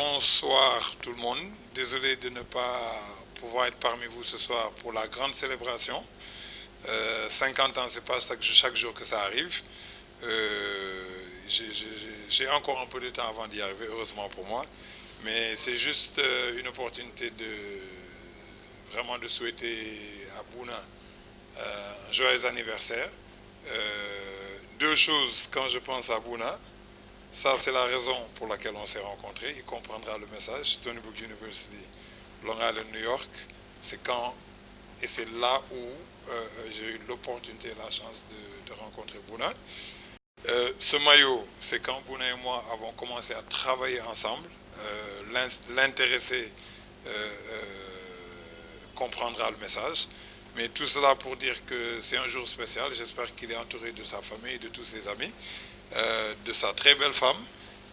Bonsoir tout le monde. Désolé de ne pas pouvoir être parmi vous ce soir pour la grande célébration. 50 ans, c'est pas chaque jour que ça arrive. J'ai encore un peu de temps avant d'y arriver, heureusement pour moi. Mais c'est juste une opportunité vraiment de souhaiter à Bouna un joyeux anniversaire. Deux choses quand je pense à Bouna. Ça, c'est la raison pour laquelle on s'est rencontrés. Il comprendra le message. Stony Brook University, Long Island, New York. C'est quand, et c'est là où j'ai eu l'opportunité et la chance de rencontrer Bouna. Ce maillot, c'est quand Bouna et moi avons commencé à travailler ensemble. L'intéressé comprendra le message. Mais tout cela pour dire que c'est un jour spécial. J'espère qu'il est entouré de sa famille et de tous ses amis. De sa très belle femme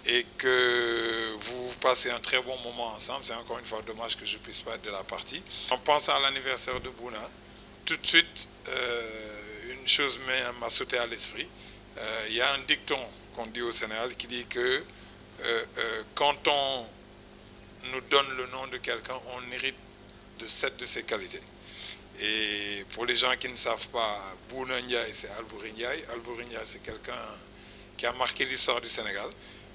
et que vous passez un très bon moment ensemble. C'est encore une fois dommage que je ne puisse pas être de la partie. En pensant à l'anniversaire de Bouna, tout de suite, une chose m'a sauté à l'esprit. Il y a un dicton qu'on dit au Sénégal qui dit que quand on nous donne le nom de quelqu'un, on hérite de 7 de ses qualités. Et pour les gens qui ne savent pas, Bouna Ndiaye, c'est Albouri Ndiaye. Albouri Ndiaye, c'est quelqu'un qui a marqué l'histoire du Sénégal.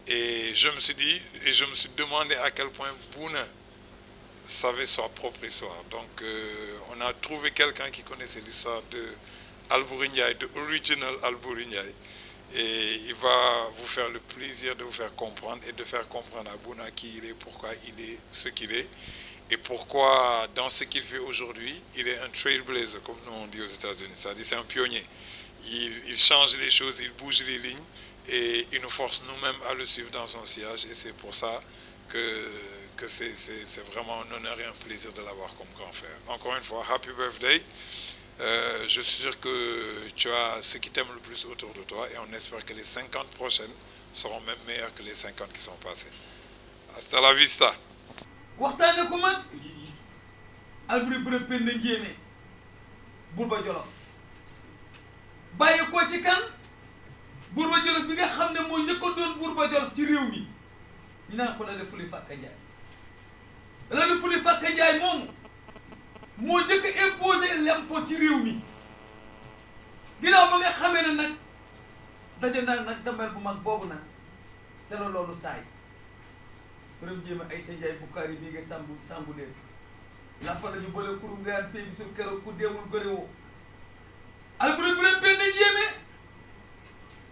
Et je me suis dit, et je me suis demandé à quel point Bouna savait sa propre histoire. Donc on a trouvé quelqu'un qui connaissait l'histoire de Albouri Ndiaye, de original Albouri Ndiaye. Et il va vous faire le plaisir de vous faire comprendre et de faire comprendre à Bouna qui il est, pourquoi il est ce qu'il est. Et pourquoi, dans ce qu'il fait aujourd'hui, il est un trailblazer, comme nous on dit aux États-Unis. C'est-à-dire c'est un pionnier. Il change les choses, il bouge les lignes et il nous force nous-mêmes à le suivre dans son sillage. Et c'est pour ça que c'est vraiment un honneur et un plaisir de l'avoir comme grand frère. Encore une fois, happy birthday. Je suis sûr que tu as ce qui t'aime le plus autour de toi et on espère que les 50 prochaines seront même meilleures que les 50 qui sont passées. Hasta la vista. waxtaane ko mag Alboury Birame Penda Ndiémé Bourba Jolof bàyyi ko ci kan Bourba Jolof bi nga xam ne moo njëkk a doon Bourba Jolof ci réew mi ñu naan ko Lalla Fuli Fakka Njaay Lalla Fuli Fakka Njaay moom moo njëkk a imposé l'impôt ci réew mi ginnaaw ba nga xamee ne nag daje naa nag damel bu mag boobu nag te la loolu saay Birame Ndiémé ay sa Njaay Bukkaari bii nga sàmbu leen lampa la ñu boole kuru ngaan pay bi sul keroog ku deewul gore woo Alboury Birame Penda Ndiémé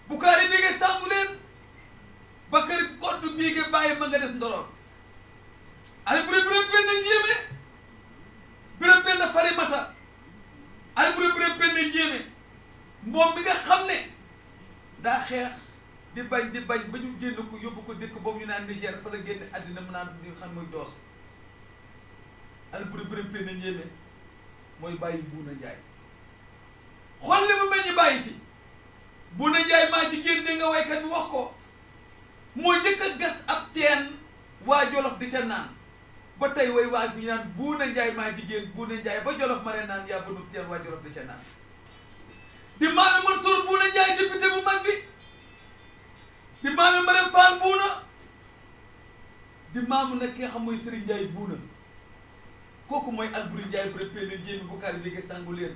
Bukkaari bii nga sàmbu leen Bakary Koddu bii nga bàyyi ma nga des ndoroon Alboury Birame Penda Ndiémé Birame Penda Farimata Alboury Birame Penda Ndiémé moom mi nga xam ne daa xeex di bañ ba ñu génn ko yóbbu ko dëkk boobu ñu naan Niger fa la génne àddina mu naan ñu xam muy doos Alboury Birame Penda Ndiémé mooy bàyyi Bouna Ndiaye xool li mu mel ni bàyyi fi Bouna Ndiaye maa jigéen de nga waykat bi wax ko moo njëkk a gas ab teen waa Jolof di ca naan ba tey way waa fi ñu naan Bouna Ndiaye maa jigéen Bouna Ndiaye ba Jolof ma ne naan yaa bënub teen waa Jolof di ca naan di maami Mansour Bouna Ndiaye député bu mag bi di maami Marème Fall Bouna di maamu nag ki nga xam mooy Serigne Ndiaye Bouna kooku mooy Alboury Ndiaye Birame Penda Ndiémé Bukkaari bi nga sàngu leen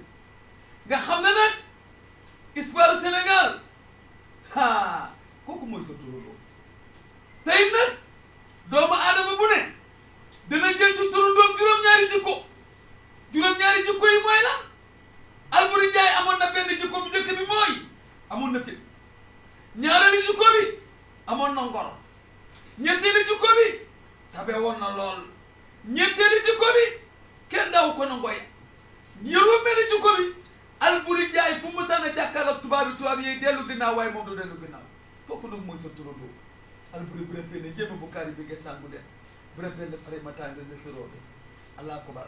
nga xam ne nag histoire Sénégal kooku mooy sa turandoo tey nag doomu aadama bu ne dana jël ci turandoom juróom-ñaari jikko yi mooy la Alboury Ndiaye amoon na benn jikko bu njëkk bi mooy amoon na fit ñaareelu jikko bi amoon na ngor ñetteelu jikko bi tabe woon na lool ñetteelu jikko bi kenn daaw ko na ngoy juróomeelu jikko bi Alboury Ndiaye fu mu saan a jàkkaarloog tubaab yi dellu ginnaaw waaye moom du dellu ginnaaw kooku nag mooy sa turandoo Alboury Birame Penda Ndiémé Bukkaari bi nga sàngu de Birame Penda Farimata nga ne sa roobe Allah akbar